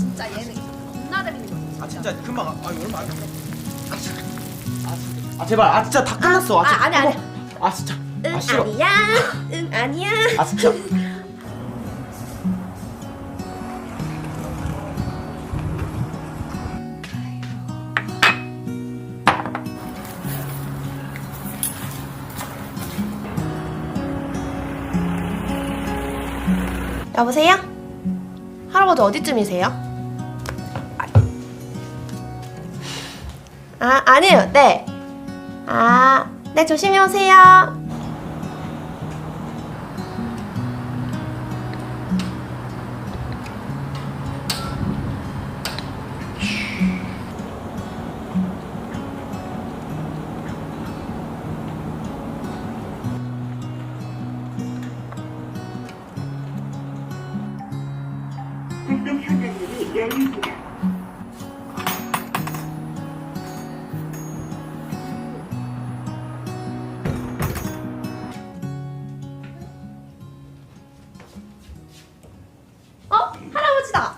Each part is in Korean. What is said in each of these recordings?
진짜 얘는 겁나 재밌는 거. 아 진짜 금방 얼마 안 됐어. 제발 진짜 다 끝났어. 아니. 진짜. 응 싫어. 아니야. 응 아니야. 진짜. 여보세요? 할아버지 어디쯤이세요? 아니에요. 네. 네, 조심히 오세요. 운동 현장문이 열립니다. 할아버지다.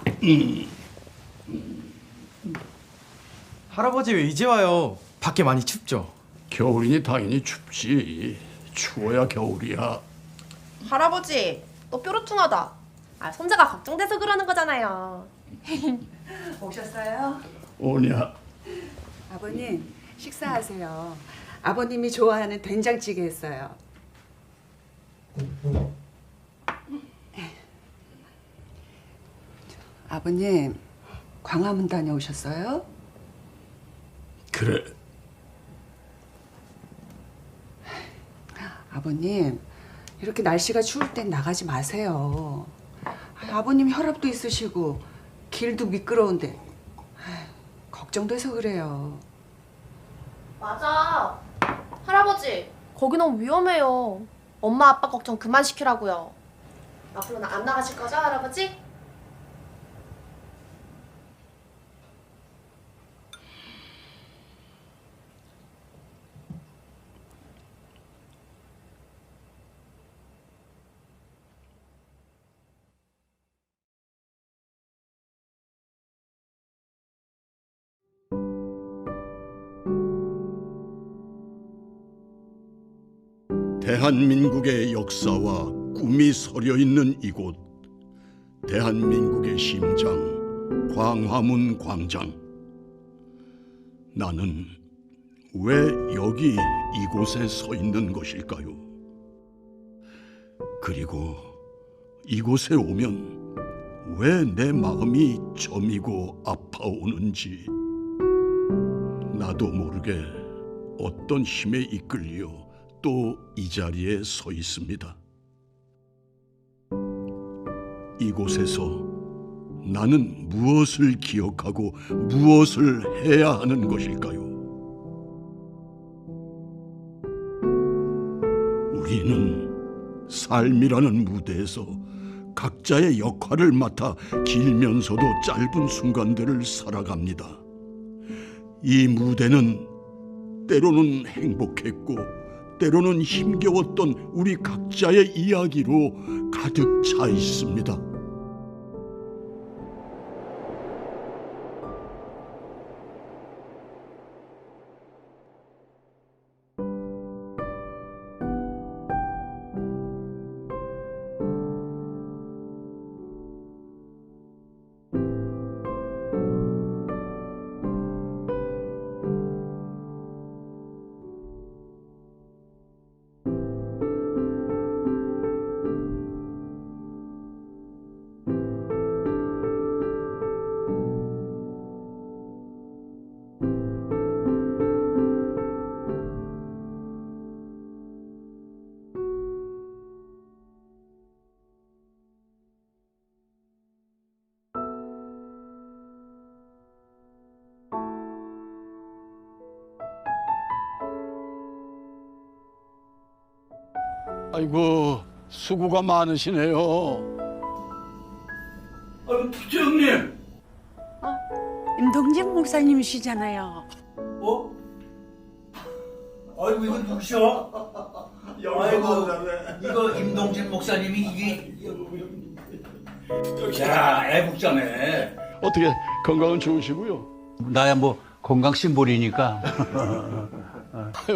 할아버지 왜 이제 와요? 밖에 많이 춥죠? 겨울이니 당연히 춥지. 추워야 겨울이야. 할아버지, 너 뾰루퉁하다. 손자가 걱정돼서 그러는 거잖아요. 오셨어요? 오냐? 아버님 식사하세요. 아버님이 좋아하는 된장찌개 했어요. 아버님 광화문 다녀오셨어요? 그래. 아버님 이렇게 날씨가 추울 땐 나가지 마세요. 아버님 혈압도 있으시고 길도 미끄러운데 걱정돼서 그래요. 맞아. 할아버지, 거기 너무 위험해요. 엄마 아빠 걱정 그만 시키라고요. 앞으로는 안 나가실 거죠, 할아버지? 대한민국의 역사와 꿈이 서려 있는 이곳, 대한민국의 심장, 광화문 광장. 나는 왜 여기 이곳에 서 있는 것일까요? 그리고 이곳에 오면 왜 내 마음이 저미고 아파오는지 나도 모르게 어떤 힘에 이끌려 또 이 자리에 서 있습니다. 이곳에서 나는 무엇을 기억하고 무엇을 해야 하는 것일까요? 우리는 삶이라는 무대에서 각자의 역할을 맡아 길면서도 짧은 순간들을 살아갑니다. 이 무대는 때로는 행복했고 때로는 힘겨웠던 우리 각자의 이야기로 가득 차 있습니다. 아이고, 수고가 많으시네요. 아이고 부장님. 임동진 목사님이시잖아요. 어? 아이고 이거 누구셔? 아이고 이거 임동진 목사님이 이게. 야 애국자네. 어떻게 건강은 좋으시고요? 나야 뭐 건강 심볼이니까.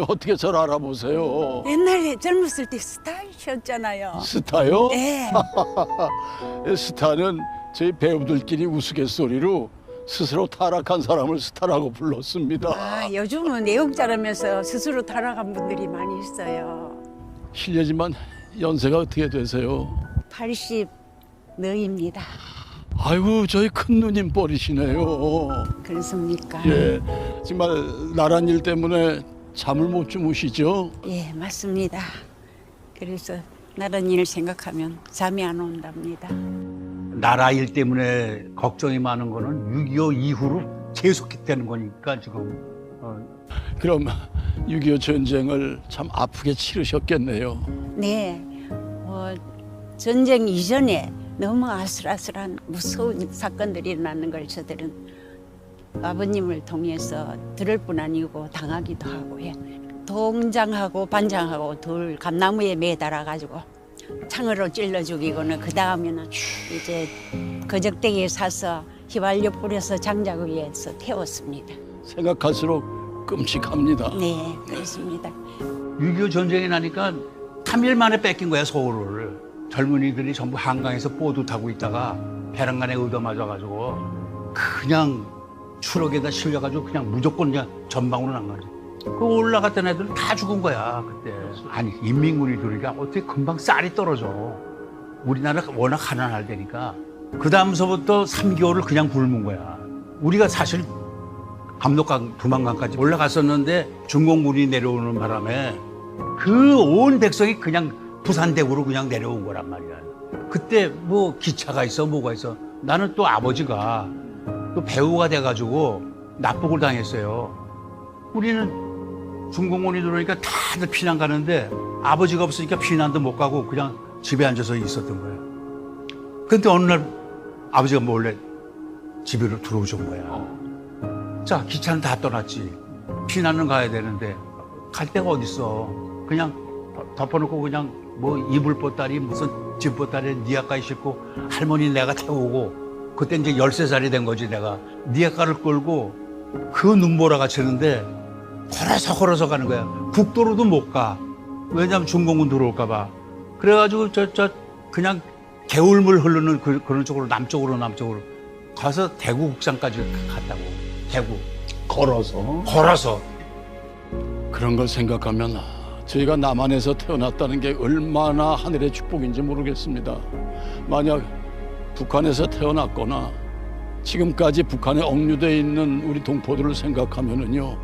어떻게 절 알아보세요? 옛날에 젊었을 때 스타이셨잖아요. 스타요? 네. 스타는 저희 배우들끼리 우스갯소리로 스스로 타락한 사람을 스타라고 불렀습니다. 아, 요즘은 내용자라면서 스스로 타락한 분들이 많이 있어요. 실례지만 연세가 어떻게 되세요? 80 너입니다. 아이고 저희 큰 누님 뻘이시네요. 그렇습니까? 예, 정말 나란 일 때문에 잠을 못 주무시죠? 예, 맞습니다. 그래서 나란 일을 생각하면 잠이 안 온답니다. 나라 일 때문에 걱정이 많은 거는 6.25 이후로 계속되는 거니까 지금. 그럼 6.25 전쟁을 참 아프게 치르셨겠네요. 네, 전쟁 이전에 너무 아슬아슬한 무서운 사건들이 일어나는 걸 저들은 아버님을 통해서 들을 뿐 아니고 당하기도 하고요. 동장하고 반장하고 둘 감나무에 매달아 가지고 창으로 찔러 죽이고는 그 다음에는 이제 거적대기에 사서 휘발유 뿌려서 장작 위에서 태웠습니다. 생각할수록 끔찍합니다. 네, 그렇습니다. 6.25 전쟁이 나니까 3일 만에 뺏긴 거야, 서울을. 젊은이들이 전부 한강에서 보드 타고 있다가 배란간에 얻어맞아가지고 그냥 추럭에다 실려가지고 그냥 무조건 그냥 전방으로 난 거지. 그 올라갔던 애들은 다 죽은 거야, 그때. 아니, 인민군이 들으니까 어떻게 금방 쌀이 떨어져. 우리나라가 워낙 가난할 때니까. 그 다음서부터 3개월을 그냥 굶은 거야. 우리가 사실 압록강, 두만강까지 올라갔었는데 중공군이 내려오는 바람에 그 온 백성이 그냥 부산대구로 그냥 내려온 거란 말이야. 그때 뭐 기차가 있어, 뭐가 있어. 나는 또 아버지가 또 배우가 돼가지고 납북을 당했어요. 우리는 중공군이 들어오니까 다들 피난 가는데 아버지가 없으니까 피난도 못 가고 그냥 집에 앉아서 있었던 거예요. 근데 어느 날 아버지가 몰래 집으로 들어오신 거야. 자, 기차는 다 떠났지. 피난은 가야 되는데 갈 데가 어딨어. 그냥 덮어놓고 그냥 뭐 이불 보따리 무슨 짐 보따리에 니아까지 싣고 할머니 내가 태우고 그때 이제 13살이 된 거지 내가 니아까를 끌고 그 눈보라가 치는데 걸어서 가는 거야. 국도로도 못 가. 왜냐면 중공군 들어올까 봐. 그래가지고 저 그냥 개울물 흐르는 그런 쪽으로 남쪽으로 가서 대구 국산까지 갔다고. 대구. 걸어서. 그런 걸 생각하면 저희가 남한에서 태어났다는 게 얼마나 하늘의 축복인지 모르겠습니다. 만약 북한에서 태어났거나 지금까지 북한에 억류되어 있는 우리 동포들을 생각하면은요,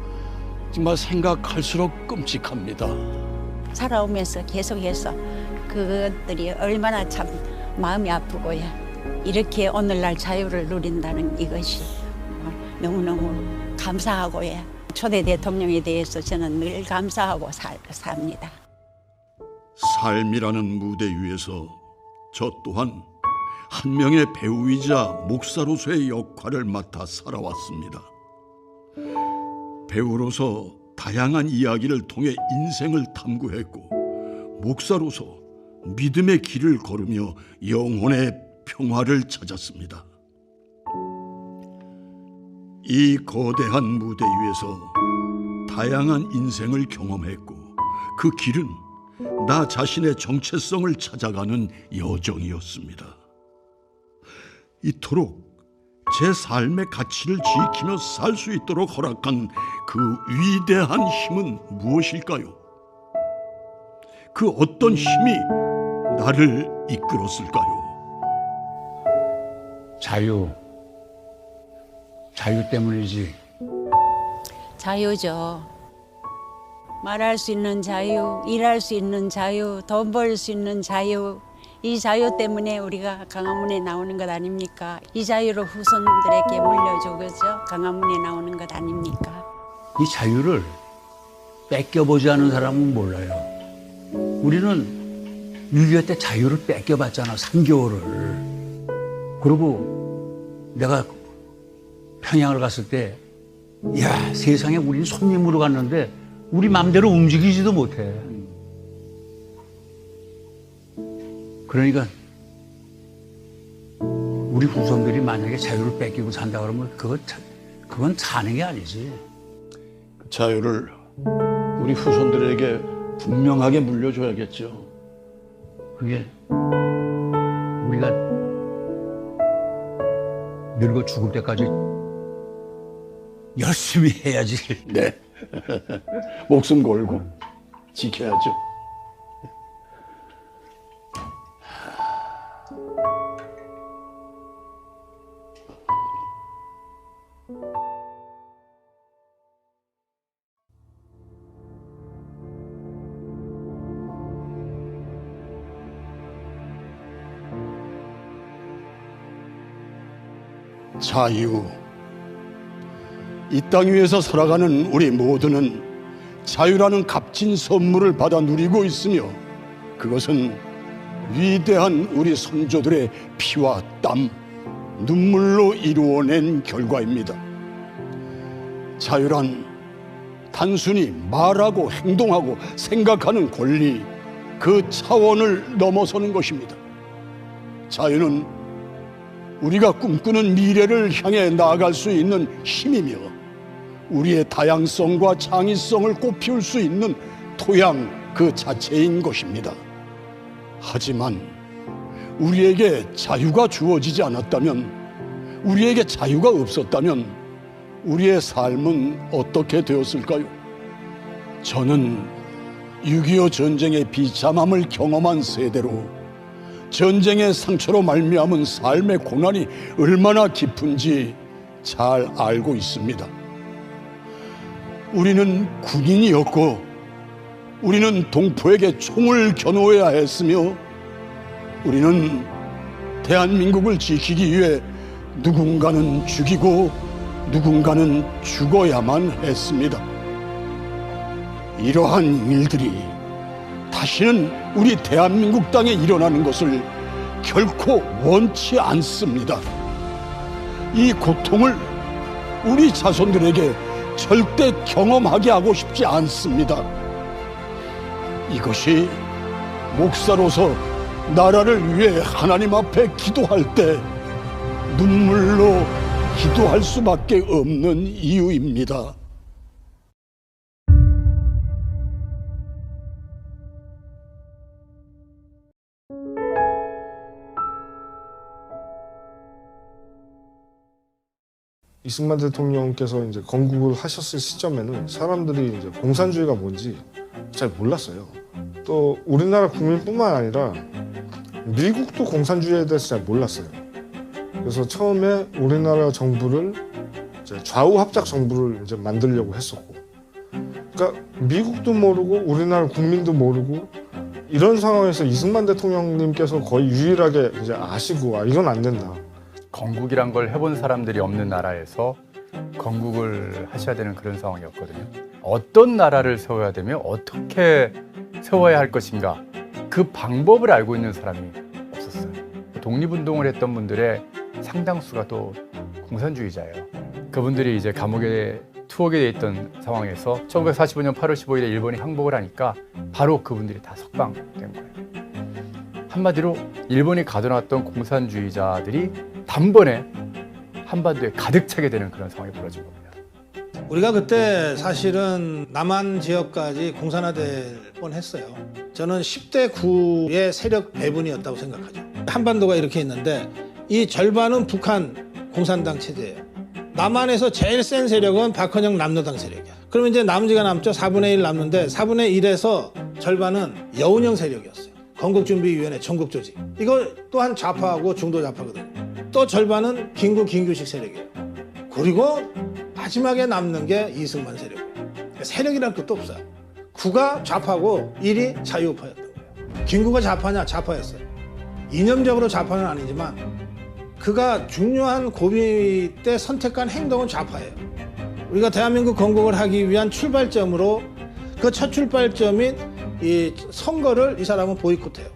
정말 생각할수록 끔찍합니다. 살아오면서 계속해서 그것들이 얼마나 참 마음이 아프고요. 이렇게 오늘날 자유를 누린다는 이것이 너무너무 감사하고요. 초대 대통령에 대해서 저는 늘 감사하고 삽니다. 삶이라는 무대 위에서 저 또한 한 명의 배우이자 목사로서의 역할을 맡아 살아왔습니다. 배우로서 다양한 이야기를 통해 인생을 탐구했고 목사로서 믿음의 길을 걸으며 영혼의 평화를 찾았습니다. 이 거대한 무대 위에서 다양한 인생을 경험했고 그 길은 나 자신의 정체성을 찾아가는 여정이었습니다. 이토록 제 삶의 가치를 지키며 살 수 있도록 허락한 그 위대한 힘은 무엇일까요? 그 어떤 힘이 나를 이끌었을까요? 자유 때문이지. 자유죠. 말할 수 있는 자유, 일할 수 있는 자유, 돈 벌 수 있는 자유. 이 자유 때문에 우리가 강화문에 나오는 것 아닙니까? 이 자유로 후손들에게 물려주고죠. 강화문에 나오는 것 아닙니까? 이 자유를 뺏겨보지 않은 사람은 몰라요. 우리는 6.25 때 자유를 뺏겨봤잖아, 3개월을. 그리고 내가 평양을 갔을 때, 야, 세상에 우리는 손님으로 갔는데 우리 마음대로 움직이지도 못해. 그러니까 우리 우리 후손들이 만약에 자유를 뺏기고 산다 그러면 그건 사는 게 아니지. 자유를 우리 후손들에게 분명하게 물려줘야겠죠. 그게 우리가 늙어 죽을 때까지 열심히 해야지. 네. 목숨 걸고 지켜야죠. 자유. 이 땅 위에서 살아가는 우리 모두는 자유라는 값진 선물을 받아 누리고 있으며 그것은 위대한 우리 선조들의 피와 땀, 눈물로 이루어낸 결과입니다. 자유란 단순히 말하고 행동하고 생각하는 권리, 그 차원을 넘어서는 것입니다. 자유는 우리가 꿈꾸는 미래를 향해 나아갈 수 있는 힘이며 우리의 다양성과 창의성을 꽃피울 수 있는 토양 그 자체인 것입니다. 하지만 우리에게 자유가 주어지지 않았다면, 우리에게 자유가 없었다면 우리의 삶은 어떻게 되었을까요? 저는 6.25 전쟁의 비참함을 경험한 세대로 전쟁의 상처로 말미암은 삶의 고난이 얼마나 깊은지 잘 알고 있습니다. 우리는 군인이었고 우리는 동포에게 총을 겨누어야 했으며 우리는 대한민국을 지키기 위해 누군가는 죽이고 누군가는 죽어야만 했습니다. 이러한 일들이 다시는 우리 대한민국 땅에 일어나는 것을 결코 원치 않습니다. 이 고통을 우리 자손들에게 절대 경험하게 하고 싶지 않습니다. 이것이 목사로서 나라를 위해 하나님 앞에 기도할 때 눈물로 기도할 수밖에 없는 이유입니다. 이승만 대통령께서 이제 건국을 하셨을 시점에는 사람들이 이제 공산주의가 뭔지 잘 몰랐어요. 또 우리나라 국민뿐만 아니라 미국도 공산주의에 대해서 잘 몰랐어요. 그래서 처음에 우리나라 정부를 이제 좌우 합작 정부를 이제 만들려고 했었고, 그러니까 미국도 모르고 우리나라 국민도 모르고 이런 상황에서 이승만 대통령님께서 거의 유일하게 이제 아시고 이건 안 된다. 건국이란 걸 해본 사람들이 없는 나라에서 건국을 하셔야 되는 그런 상황이었거든요. 어떤 나라를 세워야 되며 어떻게 세워야 할 것인가, 그 방법을 알고 있는 사람이 없었어요. 독립운동을 했던 분들의 상당수가 또 공산주의자예요. 그분들이 이제 감옥에 투옥이 돼 있던 상황에서 1945년 8월 15일에 일본이 항복을 하니까 바로 그분들이 다 석방된 거예요. 한마디로 일본이 가둬놨던 공산주의자들이 단번에 한반도에 가득 차게 되는 그런 상황이 벌어진 겁니다. 우리가 그때 사실은 남한 지역까지 공산화될 뻔했어요. 저는 10대 9의 세력 배분이었다고 생각하죠. 한반도가 이렇게 있는데 이 절반은 북한 공산당 체제예요. 남한에서 제일 센 세력은 박헌영 남로당 세력이야. 그러면 이제 남지가 남죠. 4분의 1 남는데 4분의 1에서 절반은 여운형 세력이었어요. 건국준비위원회 전국조직. 이거 또한 좌파하고 중도 좌파거든요. 또 절반은 김구식 세력이에요. 그리고 마지막에 남는 게 이승만 세력이에요. 세력이란 것도 없어요. 9가 좌파고 1이 자유우파였던 거예요. 김구가 좌파냐? 좌파였어요. 이념적으로 좌파는 아니지만 그가 중요한 고비 때 선택한 행동은 좌파예요. 우리가 대한민국 건국을 하기 위한 출발점으로 그 첫 출발점인 이 선거를 이 사람은 보이콧해요.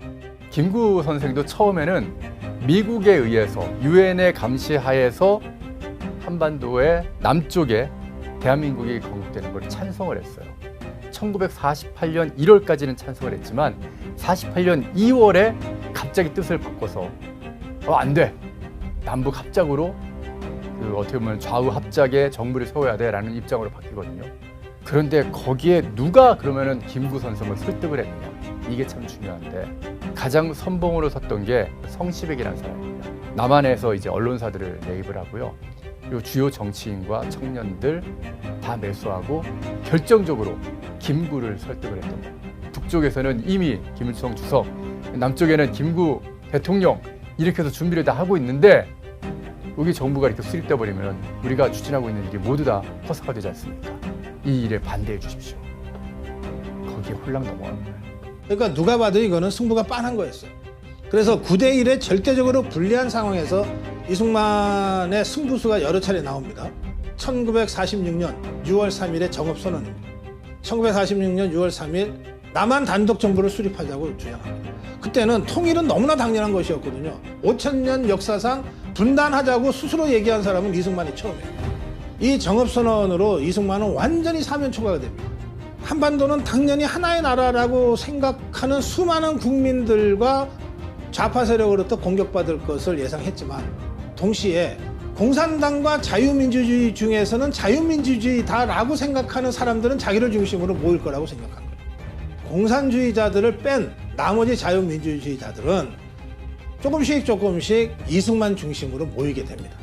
김구 선생도 처음에는 미국에 의해서 유엔의 감시하에서 한반도의 남쪽에 대한민국이 건국되는 걸 찬성을 했어요. 1948년 1월까지는 찬성을 했지만 48년 2월에 갑자기 뜻을 바꿔서 안 돼. 남북 합작으로 어떻게 보면 좌우 합작의 정부를 세워야 돼라는 입장으로 바뀌거든요. 그런데 거기에 누가 그러면은 김구 선성을 설득을 했느냐, 이게 참 중요한데, 가장 선봉으로 섰던 게 성시백이라는 사람입니다. 남한에서 이제 언론사들을 매입을 하고요. 그리고 주요 정치인과 청년들 다 매수하고 결정적으로 김구를 설득을 했던 거예요. 북쪽에서는 이미 김일성 주석, 남쪽에는 김구 대통령, 이렇게 해서 준비를 다 하고 있는데 여기 정부가 이렇게 수립돼 버리면 우리가 추진하고 있는 일이 모두 다 허사가 되지 않습니까? 이 일에 반대해 주십시오. 거기에 홀랑 넘어가는 거예요. 그러니까 누가 봐도 이거는 승부가 빤한 거였어요. 그래서 9대 1에 절대적으로 불리한 상황에서 이승만의 승부수가 여러 차례 나옵니다. 1946년 6월 3일에 정업선언입니다. 1946년 6월 3일 남한 단독 정부를 수립하자고 주장합니다. 그때는 통일은 너무나 당연한 것이었거든요. 5000년 역사상 분단하자고 스스로 얘기한 사람은 이승만이 처음이에요. 이 정업선언으로 이승만은 완전히 사면초가가 됩니다. 한반도는 당연히 하나의 나라라고 생각하는 수많은 국민들과 좌파 세력으로부터 공격받을 것을 예상했지만, 동시에 공산당과 자유민주주의 중에서는 자유민주주의다라고 생각하는 사람들은 자기를 중심으로 모일 거라고 생각한 거예요. 공산주의자들을 뺀 나머지 자유민주주의자들은 조금씩 이승만 중심으로 모이게 됩니다.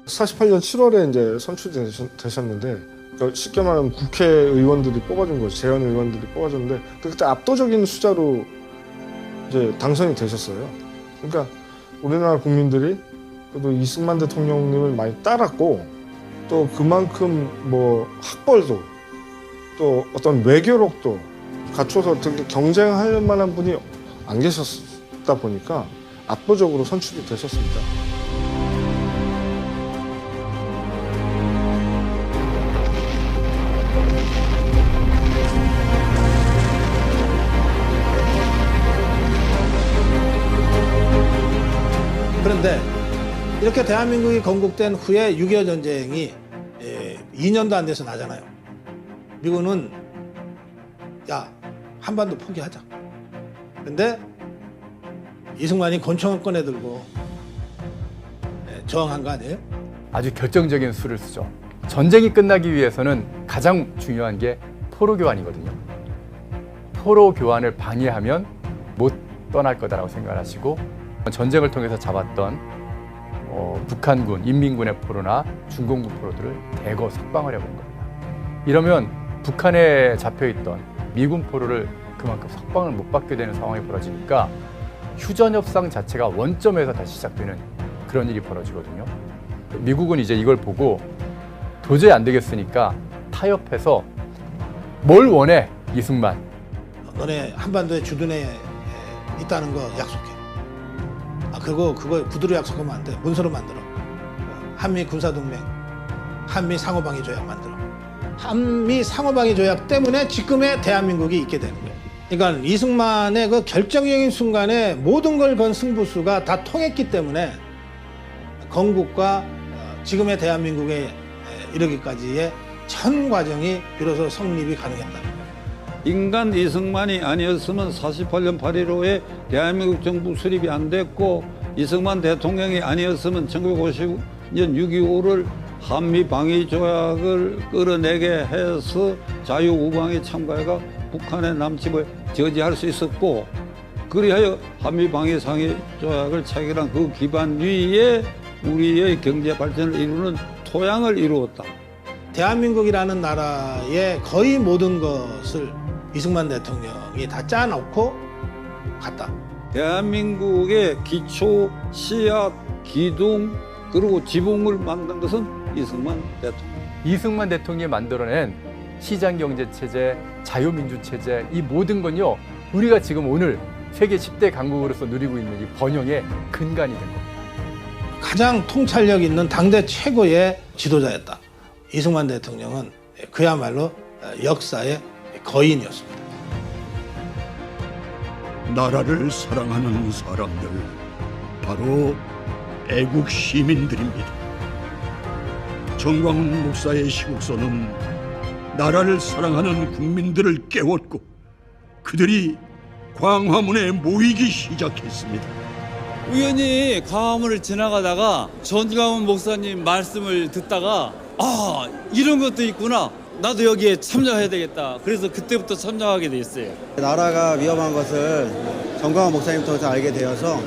(48년 7월에) 이제 선출되셨는데, 그러니까 쉽게 말하면 국회의원들이 뽑아준 거죠. 재헌 의원들이 뽑아줬는데, 그때 압도적인 숫자로 이제 당선이 되셨어요. 그러니까 우리나라 국민들이 그래도 이승만 대통령님을 많이 따랐고, 또 그만큼 뭐 학벌도 또 어떤 외교력도 갖춰서 되게 경쟁할 만한 분이 안 계셨다 보니까 압도적으로 선출이 되셨습니다. 그런데 이렇게 대한민국이 건국된 후에 6.25 전쟁이 2년도 안 돼서 나잖아요. 미국은 야, 한반도 포기하자. 근데 이승만이 권총을 꺼내들고 저항한 거 아니에요? 아주 결정적인 수를 쓰죠. 전쟁이 끝나기 위해서는 가장 중요한 게 포로 교환이거든요. 포로 교환을 방해하면 못 떠날 거다라고 생각하시고, 전쟁을 통해서 잡았던 북한군, 인민군의 포로나 중공군 포로들을 대거 석방을 해본 겁니다. 이러면 북한에 잡혀있던 미군 포로를 그만큼 석방을 못 받게 되는 상황이 벌어지니까 휴전협상 자체가 원점에서 다시 시작되는 그런 일이 벌어지거든요. 미국은 이제 이걸 보고 도저히 안 되겠으니까 타협해서 뭘 원해, 이승만? 너네 한반도에 주둔해 있다는 거 약속해. 그거 구두로 약속하면 안 돼. 문서로 만들어. 한미 군사동맹, 한미 상호방위 조약 만들어. 한미 상호방위 조약 때문에 지금의 대한민국이 있게 되는 거예요. 그러니까 이승만의 그 결정적인 순간에 모든 걸 건 승부수가 다 통했기 때문에 건국과 지금의 대한민국에 이르기까지의 전 과정이 비로소 성립이 가능했다. 인간 이승만이 아니었으면 48년 8.15에 대한민국 정부 수립이 안 됐고, 이승만 대통령이 아니었으면 1950년 6.25를 한미방위조약을 끌어내게 해서 자유우방에 참가해가 북한의 남침을 저지할 수 있었고, 그리하여 한미방위상의조약을 체결한 그 기반 위에 우리의 경제 발전을 이루는 토양을 이루었다. 대한민국이라는 나라의 거의 모든 것을 이승만 대통령이 다 짜놓고 갔다. 대한민국의 기초, 씨앗, 기둥, 그리고 지붕을 만든 것은 이승만 대통령. 이승만 대통령이 만들어낸 시장경제체제, 자유민주체제, 이 모든 건요, 우리가 지금 오늘 세계 10대 강국으로서 누리고 있는 이 번영의 근간이 된 겁니다. 가장 통찰력 있는 당대 최고의 지도자였다. 이승만 대통령은 그야말로 역사의 거인이었습니다. 나라를 사랑하는 사람들, 바로 애국 시민들입니다. 정광훈 목사의 시국선은 나라를 사랑하는 국민들을 깨웠고 그들이 광화문에 모이기 시작했습니다. 우연히 광화문을 지나가다가 전광훈 목사님 말씀을 듣다가 아, 이런 것도 있구나. 나도 여기에 참여해야 되겠다. 그래서 그때부터 참여하게 됐어요. 나라가 위험한 것을 전광훈 목사님 통해서 알게 되어서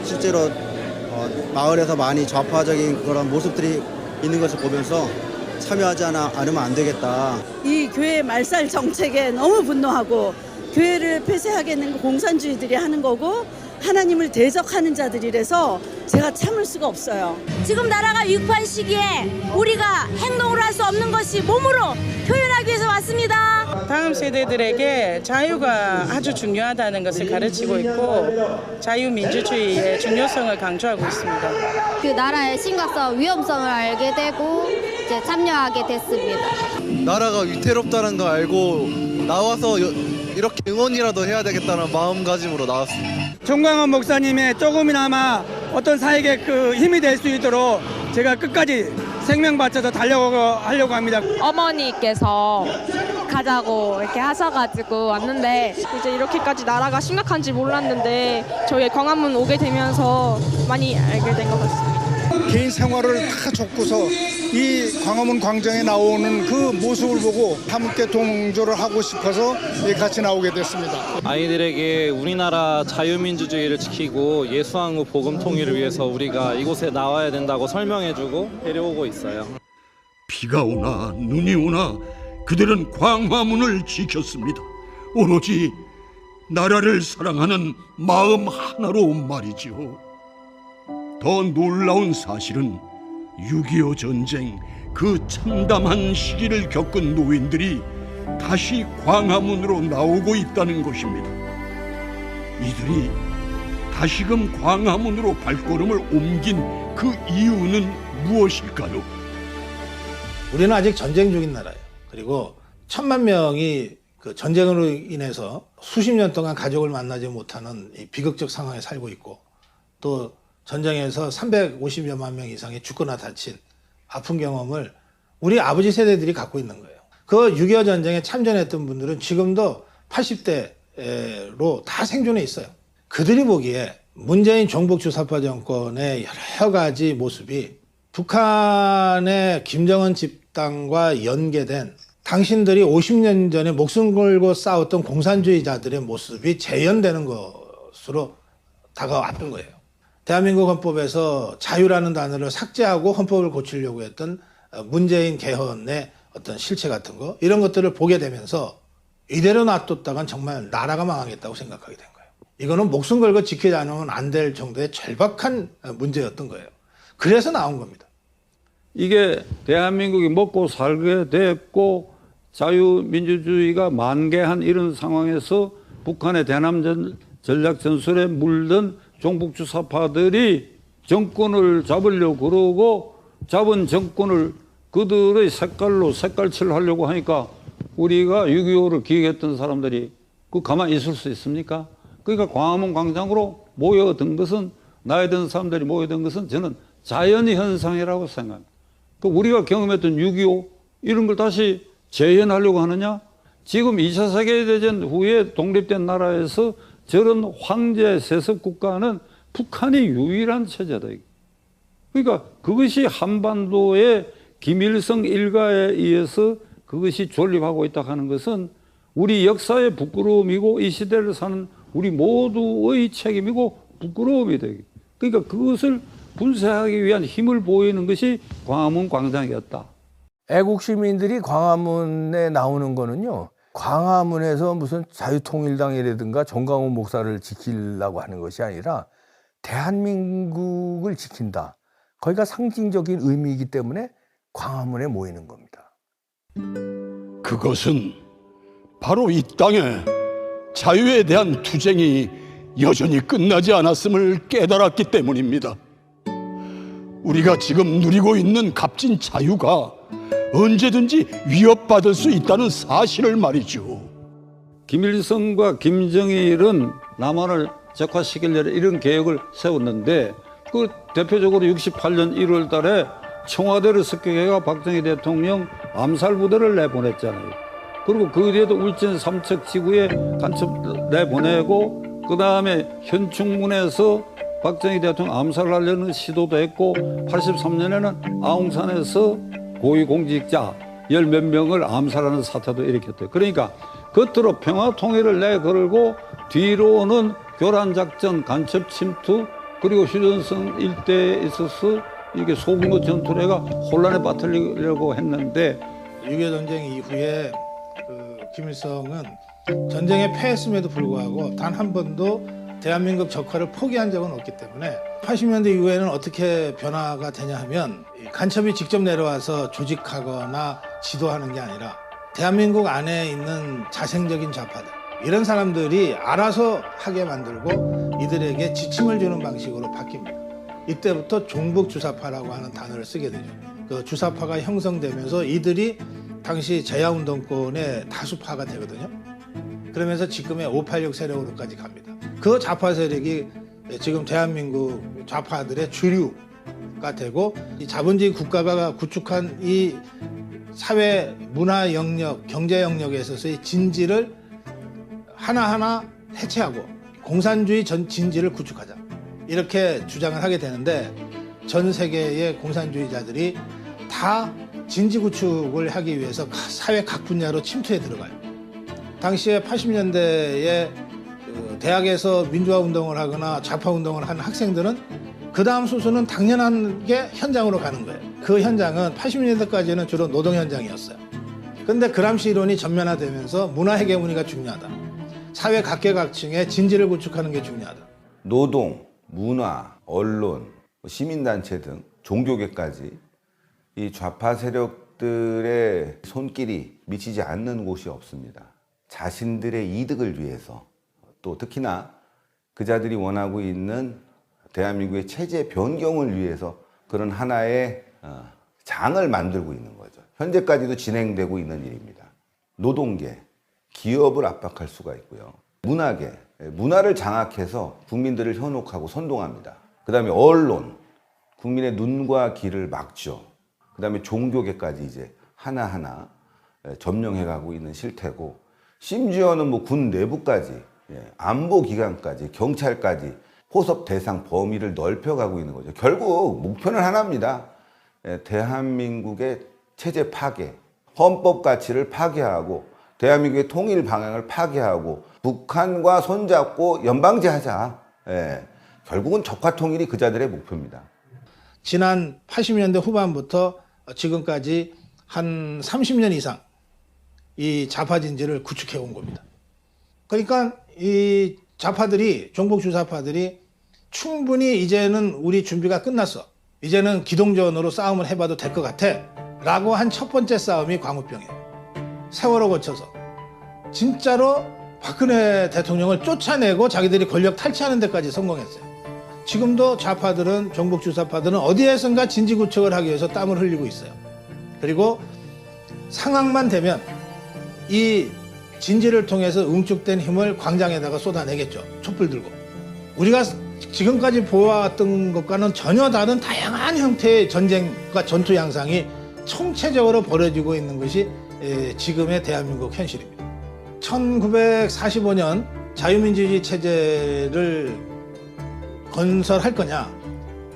실제로 마을에서 많이 좌파적인 그런 모습들이 있는 것을 보면서 참여하지 않으면 안 되겠다. 이 교회 말살 정책에 너무 분노하고 교회를 폐쇄하겠는 공산주의들이 하는 거고 하나님을 대적하는 자들이라서 제가 참을 수가 없어요. 지금 나라가 위급한 시기에 우리가 행동을 할 수 없는 것이 몸으로 표현하기 위해서 왔습니다. 다음 세대들에게 자유가 아주 중요하다는 것을 가르치고 있고 자유민주주의의 중요성을 강조하고 있습니다. 그 나라의 심각성, 위험성을 알게 되고 이제 참여하게 됐습니다. 나라가 위태롭다는 걸 알고 나와서 이렇게 응원이라도 해야 되겠다는 마음가짐으로 나왔습니다. 정광훈 목사님의 조금이나마 어떤 사역에 그 힘이 될 수 있도록 제가 끝까지 생명 바쳐서 하려고 합니다. 어머니께서 가자고 이렇게 하셔가지고 왔는데 이제 이렇게까지 나라가 심각한지 몰랐는데 저희 광화문 오게 되면서 많이 알게 된 것 같습니다. 개인 생활을 다 접고서 이 광화문 광장에 나오는 그 모습을 보고 함께 동조를 하고 싶어서 같이 나오게 됐습니다. 아이들에게 우리나라 자유민주주의를 지키고 예수왕후 복음 통일을 위해서 우리가 이곳에 나와야 된다고 설명해주고 데려오고 있어요. 비가 오나 눈이 오나 그들은 광화문을 지켰습니다. 오로지 나라를 사랑하는 마음 하나로 말이지요. 더 놀라운 사실은 6.25 전쟁 그 참담한 시기를 겪은 노인들이 다시 광화문으로 나오고 있다는 것입니다. 이들이 다시금 광화문으로 발걸음을 옮긴 그 이유는 무엇일까요? 우리는 아직 전쟁 중인 나라예요. 그리고 1,000만 명이 그 전쟁으로 인해서 수십 년 동안 가족을 만나지 못하는 이 비극적 상황에 살고 있고 또 전쟁에서 350여만 명 이상이 죽거나 다친 아픈 경험을 우리 아버지 세대들이 갖고 있는 거예요. 그 6.25 전쟁에 참전했던 분들은 지금도 80대로 다 생존해 있어요. 그들이 보기에 문재인 종북주사파 정권의 여러 가지 모습이 북한의 김정은 집단과 연계된 당신들이 50년 전에 목숨 걸고 싸웠던 공산주의자들의 모습이 재현되는 것으로 다가왔던 거예요. 대한민국 헌법에서 자유라는 단어를 삭제하고 헌법을 고치려고 했던 문재인 개헌의 어떤 실체 같은 거 이런 것들을 보게 되면서 이대로 놔뒀다간 정말 나라가 망하겠다고 생각하게 된 거예요. 이거는 목숨 걸고 지키지 않으면 안 될 정도의 절박한 문제였던 거예요. 그래서 나온 겁니다. 이게 대한민국이 먹고 살게 됐고 자유민주주의가 만개한 이런 상황에서 북한의 대남 전략전술에 물든 종북주사파들이 정권을 잡으려고 그러고 잡은 정권을 그들의 색깔칠을 하려고 하니까 우리가 6.25를 기획했던 사람들이 그 가만히 있을 수 있습니까? 그러니까 광화문 광장으로 모여든 것은 나이든 사람들이 모여든 것은 저는 자연의 현상이라고 생각합니다. 그 우리가 경험했던 6.25 이런 걸 다시 재현하려고 하느냐? 지금 2차 세계대전 후에 독립된 나라에서 저런 황제 세습 국가는 북한이 유일한 체제다. 그러니까 그것이 한반도의 김일성 일가에 의해서 그것이 존립하고 있다 하는 것은 우리 역사의 부끄러움이고 이 시대를 사는 우리 모두의 책임이고 부끄러움이다. 그러니까 그것을 분쇄하기 위한 힘을 보이는 것이 광화문 광장이었다. 애국 시민들이 광화문에 나오는 거는요. 광화문에서 무슨 자유통일당이라든가 정광훈 목사를 지키려고 하는 것이 아니라 대한민국을 지킨다. 거기가 상징적인 의미이기 때문에 광화문에 모이는 겁니다. 그것은 바로 이 땅에 자유에 대한 투쟁이 여전히 끝나지 않았음을 깨달았기 때문입니다. 우리가 지금 누리고 있는 값진 자유가 언제든지 위협받을 수 있다는 사실을 말이죠. 김일성과 김정일은 남한을 적화시키려는 이런 계획을 세웠는데 그 대표적으로 68년 1월 달에 청와대를 습격해가 박정희 대통령 암살 부대를 내보냈잖아요. 그리고 그 뒤에도 울진 삼척 지구에 간첩 내보내고 그 다음에 현충문에서 박정희 대통령 암살하려는 시도도 했고 83년에는 아웅산에서 고위공직자 10몇 명을 암살하는 사태도 일으켰대요. 그러니까 겉으로 평화통일을 내걸고 뒤로는 교란작전, 간첩 침투 그리고 휴전선 일대에 있어서 이게 소규모 전투를 해가 혼란에 빠뜨리려고 했는데 6.25 전쟁 이후에 김일성은 전쟁에 패했음에도 불구하고 단 한 번도 대한민국 적화를 포기한 적은 없기 때문에 80년대 이후에는 어떻게 변화가 되냐 하면 간첩이 직접 내려와서 조직하거나 지도하는 게 아니라 대한민국 안에 있는 자생적인 좌파들 이런 사람들이 알아서 하게 만들고 이들에게 지침을 주는 방식으로 바뀝니다. 이때부터 종북주사파라고 하는 단어를 쓰게 되죠. 그 주사파가 형성되면서 이들이 당시 제야운동권의 다수파가 되거든요. 그러면서 지금의 586 세력으로까지 갑니다. 그 좌파 세력이 지금 대한민국 좌파들의 주류가 되고 이 자본주의 국가가 구축한 이 사회 문화 영역, 경제 영역에 있어서의 진지를 하나하나 해체하고 공산주의 진지를 구축하자. 이렇게 주장을 하게 되는데 전 세계의 공산주의자들이 다 진지 구축을 하기 위해서 사회 각 분야로 침투해 들어가요. 당시에 80년대에 대학에서 민주화 운동을 하거나 좌파 운동을 하는 학생들은 그 다음 수순은 당연한 게 현장으로 가는 거예요. 그 현장은 80년대까지는 주로 노동 현장이었어요. 근데 그람시 이론이 전면화되면서 문화 헤게모니가 중요하다. 사회 각계각층의 진지를 구축하는 게 중요하다. 노동, 문화, 언론, 시민단체 등 종교계까지 이 좌파 세력들의 손길이 미치지 않는 곳이 없습니다. 자신들의 이득을 위해서 또 특히나 그자들이 원하고 있는 대한민국의 체제 변경을 위해서 그런 하나의 장을 만들고 있는 거죠. 현재까지도 진행되고 있는 일입니다. 노동계, 기업을 압박할 수가 있고요. 문화계, 문화를 장악해서 국민들을 현혹하고 선동합니다. 그 다음에 언론, 국민의 눈과 귀를 막죠. 그 다음에 종교계까지 이제 하나하나 점령해가고 있는 실태고 심지어는 뭐 군 내부까지 안보기관까지 경찰까지 포섭 대상 범위를 넓혀가고 있는 거죠. 결국 목표는 하나입니다. 대한민국의 체제 파괴, 헌법 가치를 파괴하고 대한민국의 통일 방향을 파괴하고 북한과 손잡고 연방제하자. 결국은 적화 통일이 그자들의 목표입니다. 지난 80년대 후반부터 지금까지 한 30년 이상 이 좌파 진지를 구축해 온 겁니다. 그러니까 이 좌파들이 종북주사파들이 충분히 이제는 우리 준비가 끝났어. 이제는 기동전으로 싸움을 해봐도 될 것 같아. 라고 한 첫 번째 싸움이 광우병이에요. 세월호 거쳐서 진짜로 박근혜 대통령을 쫓아내고 자기들이 권력 탈취하는 데까지 성공했어요. 지금도 좌파들은 종북주사파들은 어디에선가 진지구축을 하기 위해서 땀을 흘리고 있어요. 그리고 상황만 되면 이 진지를 통해서 응축된 힘을 광장에다가 쏟아내겠죠. 촛불 들고. 우리가 지금까지 보아왔던 것과는 전혀 다른 다양한 형태의 전쟁과 전투 양상이 총체적으로 벌어지고 있는 것이 지금의 대한민국 현실입니다. 1945년 자유민주주의 체제를 건설할 거냐,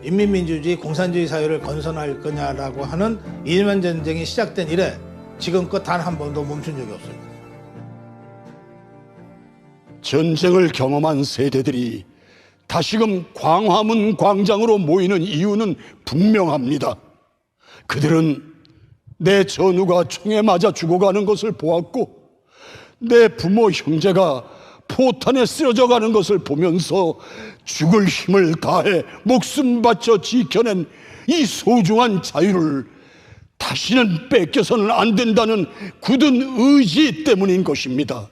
인민민주주의 공산주의 사회를 건설할 거냐라고 하는 일면 전쟁이 시작된 이래 지금껏 단 한 번도 멈춘 적이 없습니다. 전쟁을 경험한 세대들이 다시금 광화문 광장으로 모이는 이유는 분명합니다. 그들은 내 전우가 총에 맞아 죽어가는 것을 보았고 내 부모 형제가 포탄에 쓰러져 가는 것을 보면서 죽을 힘을 다해 목숨 바쳐 지켜낸 이 소중한 자유를 다시는 뺏겨서는 안 된다는 굳은 의지 때문인 것입니다.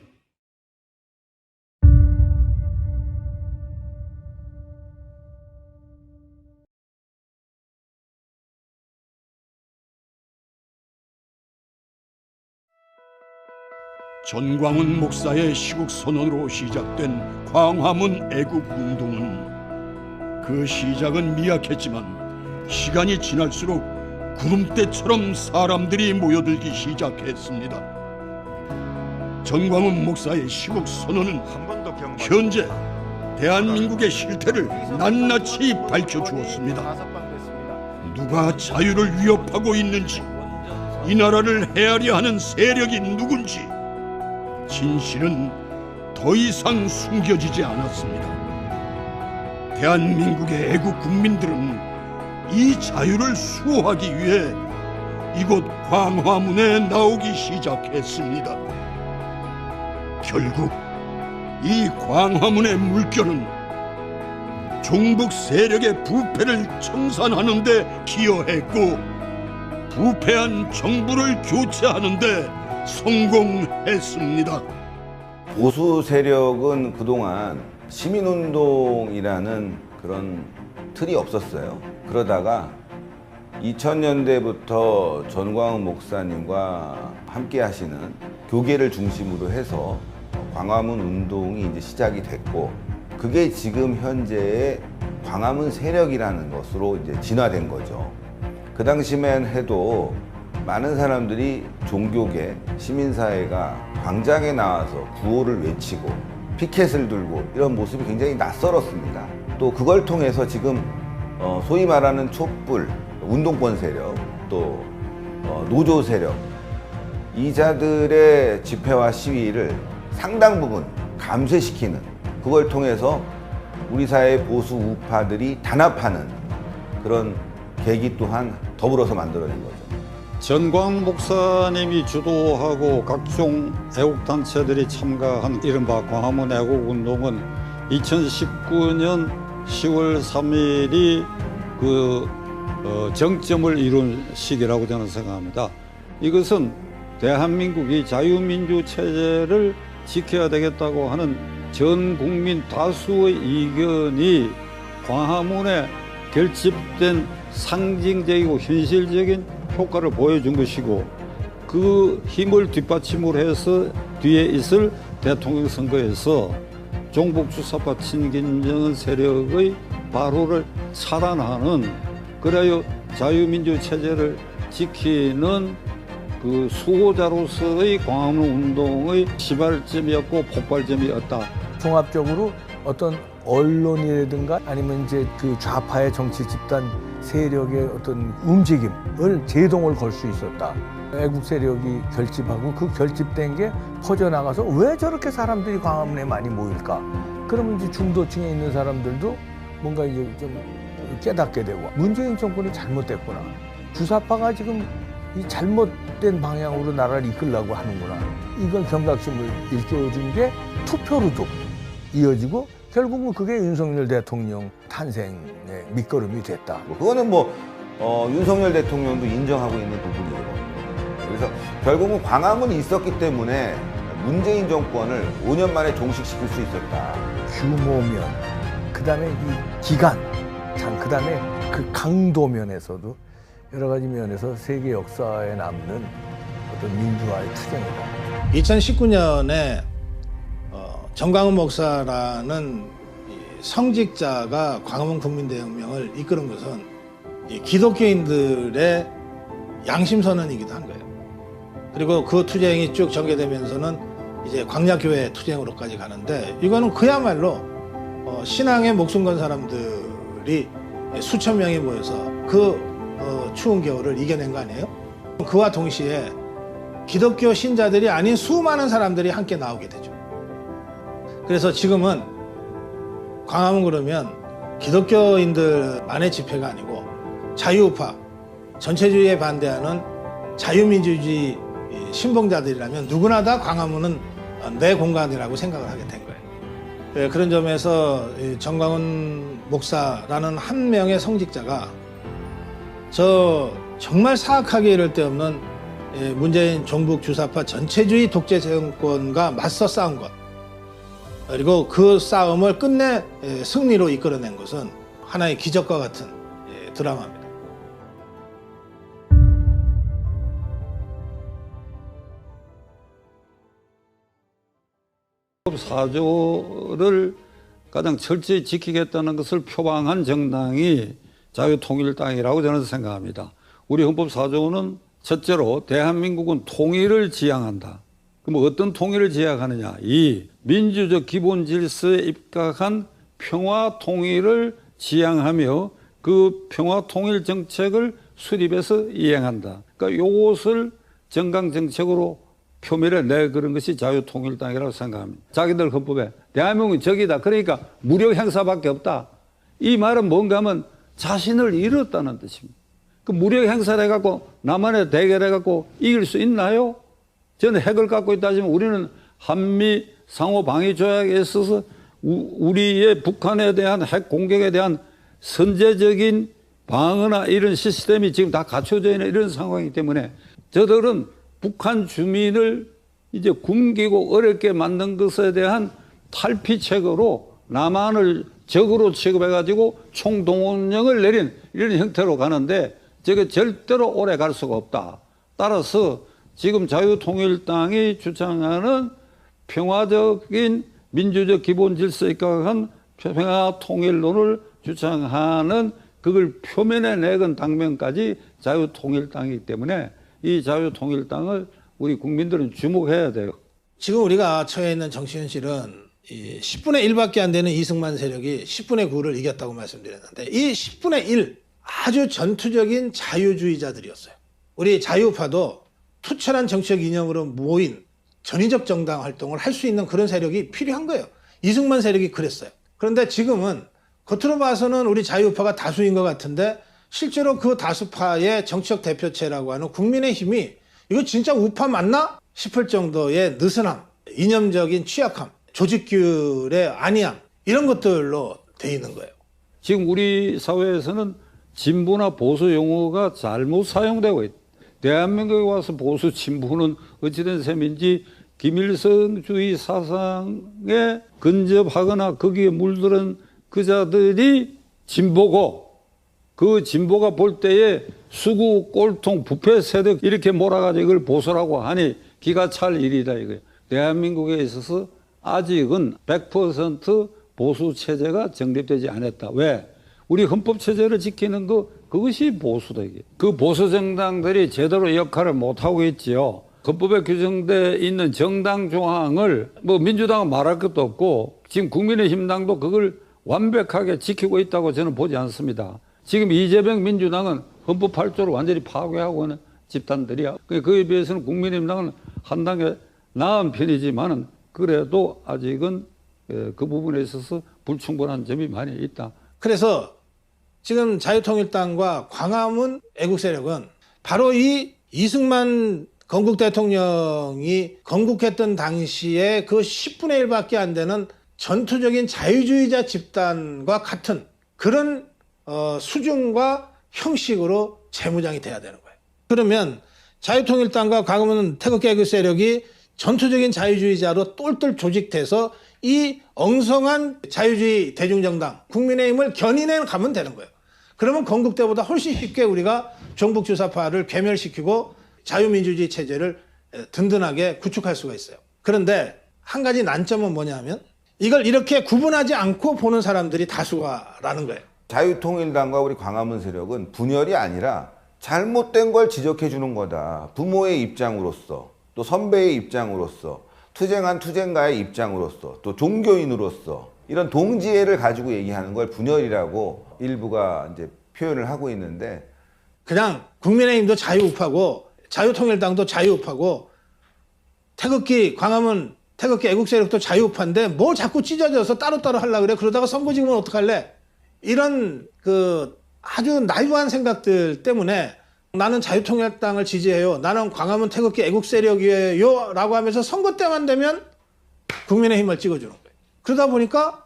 전광훈 목사의 시국 선언으로 시작된 광화문 애국운동은 그 시작은 미약했지만 시간이 지날수록 구름대처럼 사람들이 모여들기 시작했습니다. 전광훈 목사의 시국 선언은 현재 대한민국의 실태를 낱낱이 밝혀주었습니다. 누가 자유를 위협하고 있는지, 이 나라를 헤아려 하는 세력이 누군지 진실은 더 이상 숨겨지지 않았습니다. 대한민국의 애국 국민들은 이 자유를 수호하기 위해 이곳 광화문에 나오기 시작했습니다. 결국 이 광화문의 물결은 종북 세력의 부패를 청산하는 데 기여했고 부패한 정부를 교체하는 데 성공했습니다. 보수 세력은 그동안 시민운동이라는 그런 틀이 없었어요. 그러다가 2000년대부터 전광훈 목사님과 함께 하시는 교계를 중심으로 해서 광화문 운동이 이제 시작이 됐고, 그게 지금 현재의 광화문 세력이라는 것으로 이제 진화된 거죠. 그 당시만 해도 많은 사람들이 종교계, 시민사회가 광장에 나와서 구호를 외치고 피켓을 들고 이런 모습이 굉장히 낯설었습니다. 또 그걸 통해서 지금 소위 말하는 촛불, 운동권 세력, 또 노조 세력, 이자들의 집회와 시위를 상당 부분 감쇄시키는, 그걸 통해서 우리 사회의 보수 우파들이 단합하는 그런 계기 또한 더불어서 만들어낸 거죠. 전광훈 목사님이 주도하고 각종 애국단체들이 참가한 이른바 광화문 애국운동은 2019년 10월 3일이 정점을 이룬 시기라고 저는 생각합니다. 이것은 대한민국이 자유민주 체제를 지켜야 되겠다고 하는 전 국민 다수의 의견이 광화문에 결집된 상징적이고 현실적인 효과를 보여준 것이고, 그 힘을 뒷받침으로 해서 뒤에 있을 대통령 선거에서 종북 주사파 친김정은 세력의 발호를 차단하는, 그래야 자유민주 체제를 지키는 그 수호자로서의 광화문 운동의 시발점이었고 폭발점이었다. 종합적으로 어떤 언론이라든가 아니면 이제 그 좌파의 정치 집단 세력의 어떤 움직임을 제동을 걸 수 있었다. 애국 세력이 결집하고 그 결집된 게 퍼져나가서 왜 저렇게 사람들이 광화문에 많이 모일까? 그러면 이제 중도층에 있는 사람들도 뭔가 이제 좀 깨닫게 되고, 문재인 정권이 잘못됐구나. 주사파가 지금 이 잘못된 방향으로 나라를 이끌려고 하는구나. 이걸 경각심을 일깨워준 게 투표로도 이어지고, 결국은 그게 윤석열 대통령 탄생의 밑거름이 됐다. 그거는 윤석열 대통령도 인정하고 있는 부분이거든요. 그래서 결국은 광화문이 있었기 때문에 문재인 정권을 5년 만에 종식시킬 수 있었다. 규모면, 그 다음에 이 기간, 그 다음에 그 강도면에서도 여러 가지 면에서 세계 역사에 남는 어떤 민주화의 투쟁이다. 2019년에 전광훈 목사라는 성직자가 광화문 국민대혁명을 이끄는 것은 기독교인들의 양심선언이기도 한 거예요. 그리고 그 투쟁이 쭉 전개되면서는 이제 광야교회 투쟁으로까지 가는데, 이거는 그야말로 신앙에 목숨 건 사람들이 수천 명이 모여서 그 추운 겨울을 이겨낸 거 아니에요? 그와 동시에 기독교 신자들이 아닌 수많은 사람들이 함께 나오게 되죠. 그래서 지금은 광화문 그러면 기독교인들만의 집회가 아니고 자유우파, 전체주의에 반대하는 자유민주주의 신봉자들이라면 누구나 다 광화문은 내 공간이라고 생각을 하게 된 거예요. 그런 점에서 전광훈 목사라는 한 명의 성직자가 정말 사악하게 이를 데 없는 문재인 종북 주사파 전체주의 독재 정권과 맞서 싸운 것, 그리고 그 싸움을 끝내 승리로 이끌어낸 것은 하나의 기적과 같은 드라마입니다. 사조를 가장 철저히 지키겠다는 것을 표방한 정당이 자유통일당이라고 저는 생각합니다. 우리 헌법 4조는 첫째로 대한민국은 통일을 지향한다. 그럼 어떤 통일을 지향하느냐? 이 민주적 기본 질서에 입각한 평화 통일을 지향하며 그 평화 통일 정책을 수립해서 이행한다. 그러니까 이것을 정강 정책으로 표면에 내걸은 것이 자유통일당이라고 생각합니다. 자기들 헌법에 대한민국은 적이다. 그러니까 무력 행사밖에 없다. 이 말은 뭔가 하면 자신을 잃었다는 뜻입니다. 그 무력 행사를 해갖고 남한에 대결해갖고 이길 수 있나요? 저는 핵을 갖고 있다 하지만 우리는 한미 상호 방위 조약에 있어서 우리의 북한에 대한 핵 공격에 대한 선제적인 방어나 이런 시스템이 지금 다 갖춰져 있는 이런 상황이기 때문에 저들은 북한 주민을 이제 굶기고 어렵게 만든 것에 대한 탈피책으로 남한을 적으로 취급해가지고 총동원령을 내린 이런 형태로 가는데 저게 절대로 오래 갈 수가 없다. 따라서 지금 자유통일당이 주장하는 평화적인 민주적 기본 질서에 입각한 평화통일론을 주장하는 그걸 표면에 내건 당면까지 자유통일당이기 때문에 이 자유통일당을 우리 국민들은 주목해야 돼요. 지금 우리가 처해 있는 정치 현실은 이 10분의 1밖에 안 되는 이승만 세력이 10분의 9를 이겼다고 말씀드렸는데 이 10분의 1 아주 전투적인 자유주의자들이었어요. 우리 자유파도 투철한 정치적 이념으로 모인 전위적 정당 활동을 할 수 있는 그런 세력이 필요한 거예요. 이승만 세력이 그랬어요. 그런데 지금은 겉으로 봐서는 우리 자유파가 다수인 것 같은데 실제로 그 다수파의 정치적 대표체라고 하는 국민의힘이 이거 진짜 우파 맞나 싶을 정도의 느슨함, 이념적인 취약함, 조직규율의 안이함 이런 것들로 돼 있는 거예요. 지금 우리 사회에서는 진보나 보수 용어가 잘못 사용되고 있다. 대한민국에 와서 보수 진보는 어찌된 셈인지 김일성주의 사상에 근접하거나 거기에 물들은 그자들이 진보고 그 진보가 볼 때에 수구, 꼴통, 부패 세력 이렇게 몰아가지고 이걸 보수라고 하니 기가 찰 일이다 이거예요. 대한민국에 있어서 아직은 100% 보수 체제가 정립되지 않았다. 왜? 우리 헌법 체제를 지키는 그것이 보수다 이게. 그 보수 정당들이 제대로 역할을 못 하고 있지요. 헌법에 규정돼 있는 정당 조항을 뭐 민주당은 말할 것도 없고 지금 국민의힘당도 그걸 완벽하게 지키고 있다고 저는 보지 않습니다. 지금 이재명 민주당은 헌법 8조를 완전히 파괴하고 있는 집단들이야. 그에 비해서는 국민의힘당은 한 단계 나은 편이지만은 그래도 아직은 그 부분에 있어서 불충분한 점이 많이 있다. 그래서 지금 자유통일당과 광화문 애국세력은 바로 이 이승만 건국 대통령이 건국했던 당시에 그 10분의 1밖에 안 되는 전투적인 자유주의자 집단과 같은 그런 수준과 형식으로 재무장이 돼야 되는 거예요. 그러면 자유통일당과 광화문 태극기 애국 세력이 전투적인 자유주의자로 똘똘 조직돼서 이 엉성한 자유주의 대중정당 국민의힘을 견인해 가면 되는 거예요. 그러면 건국 때보다 훨씬 쉽게 우리가 종북주사파를 괴멸시키고 자유민주주의 체제를 든든하게 구축할 수가 있어요. 그런데 한 가지 난점은 뭐냐면 이걸 이렇게 구분하지 않고 보는 사람들이 다수가라는 거예요. 자유통일당과 우리 광화문 세력은 분열이 아니라 잘못된 걸 지적해 주는 거다. 부모의 입장으로서 또 선배의 입장으로서 투쟁한 투쟁가의 입장으로서 또 종교인으로서 이런 동지애를 가지고 얘기하는 걸 분열이라고 일부가 이제 표현을 하고 있는데 그냥 국민의힘도 자유우파고 자유통일당도 자유우파고 태극기 광화문 태극기 애국세력도 자유우파인데 뭘 자꾸 찢어져서 따로따로 하려고 그래. 그러다가 선거 지금은 어떡할래? 이런 그 아주 나이브한 생각들 때문에 나는 자유통일당을 지지해요. 나는 광화문 태극기 애국세력이에요. 라고 하면서 선거 때만 되면 국민의힘을 찍어주는 거예요. 그러다 보니까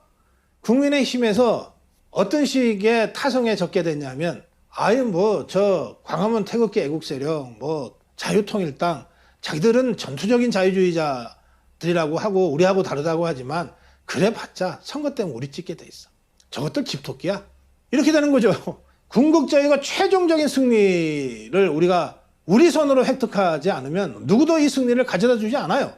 국민의힘에서 어떤 식의 타성에 적게 됐냐면 아유 뭐 저 광화문 태극기 애국세력 뭐 자유통일당 자기들은 전투적인 자유주의자들이라고 하고 우리하고 다르다고 하지만 그래봤자 선거 때문에 우리 찍게 돼 있어. 저것들 집토끼야. 이렇게 되는 거죠. 궁극적이고 최종적인 승리를 우리가 우리 손으로 획득하지 않으면 누구도 이 승리를 가져다 주지 않아요.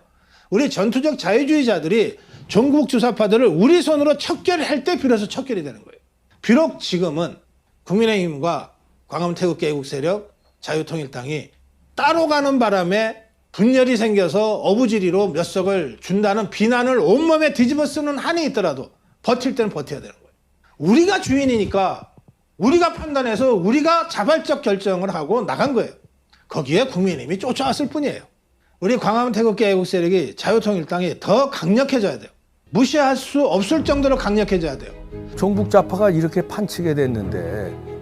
우리 전투적 자유주의자들이 전국 주사파들을 우리 손으로 척결할 때 비로소 척결이 되는 거예요. 비록 지금은 국민의힘과 광화문 태극기 애국 세력, 자유통일당이 따로 가는 바람에 분열이 생겨서 어부지리로 몇 석을 준다는 비난을 온몸에 뒤집어 쓰는 한이 있더라도 버틸 때는 버텨야 되는 거예요. 우리가 주인이니까 우리가 판단해서 우리가 자발적 결정을 하고 나간 거예요. 거기에 국민의힘이 쫓아왔을 뿐이에요. 우리 광화문 태극기 애국 세력이 자유통일당이 더 강력해져야 돼요. 무시할 수 없을 정도로 강력해져야 돼요. 종북 좌파가 이렇게 판치게 됐는데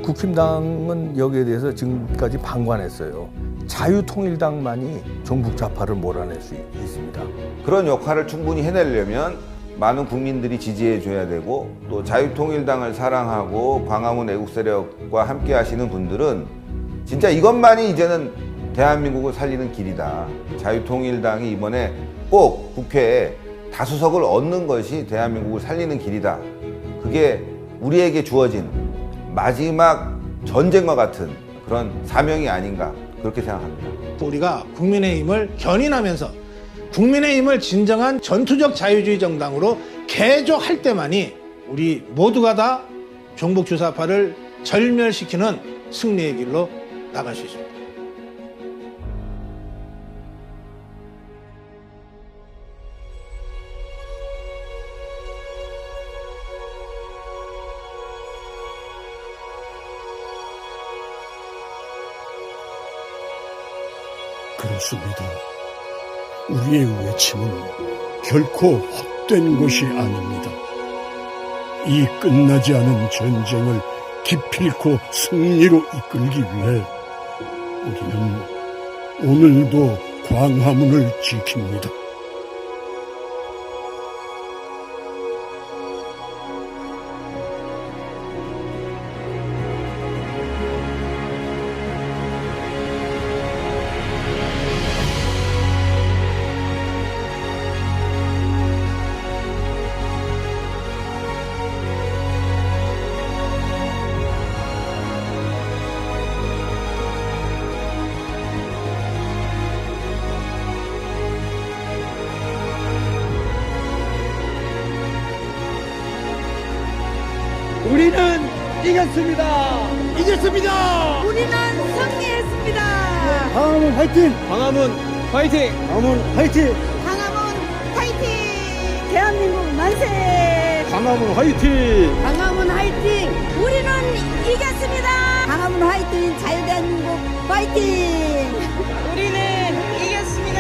국힘당은 여기에 대해서 지금까지 방관했어요. 자유통일당만이 종북 좌파를 몰아낼 수 있습니다. 그런 역할을 충분히 해내려면 많은 국민들이 지지해줘야 되고 또 자유통일당을 사랑하고 광화문 애국세력과 함께 하시는 분들은 진짜 이것만이 이제는 대한민국을 살리는 길이다. 자유통일당이 이번에 꼭 국회에 다수석을 얻는 것이 대한민국을 살리는 길이다. 그게 우리에게 주어진 마지막 전쟁과 같은 그런 사명이 아닌가 그렇게 생각합니다. 우리가 국민의힘을 견인하면서 국민의힘을 진정한 전투적 자유주의 정당으로 개조할 때만이 우리 모두가 다 종북 주사파를 절멸시키는 승리의 길로 나갈 수 있습니다. 그렇습니다. 우리의 외침은 결코 헛된 것이 아닙니다. 이 끝나지 않은 전쟁을 기필코 승리로 이끌기 위해 우리는 오늘도 광화문을 지킵니다. 우리는 이겼습니다. 이겼습니다. 우리는 승리했습니다. 광화문 화이팅! 광화문 화이팅! 광화문 화이팅! 광화문 화이팅! 대한민국 만세! 광화문 화이팅! 광화문 화이팅! 우리는 이겼습니다. 광화문 화이팅! 자유대한민국 화이팅! 우리는 이겼습니다.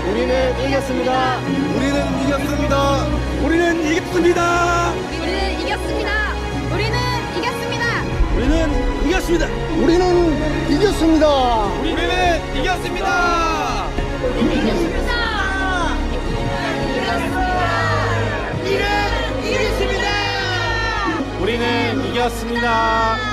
우리는 이겼습니다. 우리는 이겼습니다. 우리는 이겼습니다. 우리는 이겼습니다. 우리는 이겼습니다. 우리는 이겼습니다. 우리는 이겼습니다. 우리는 이겼습니다. 우리는 이겼습니다. 우리는 이겼습니다. 우리는 이겼습니다.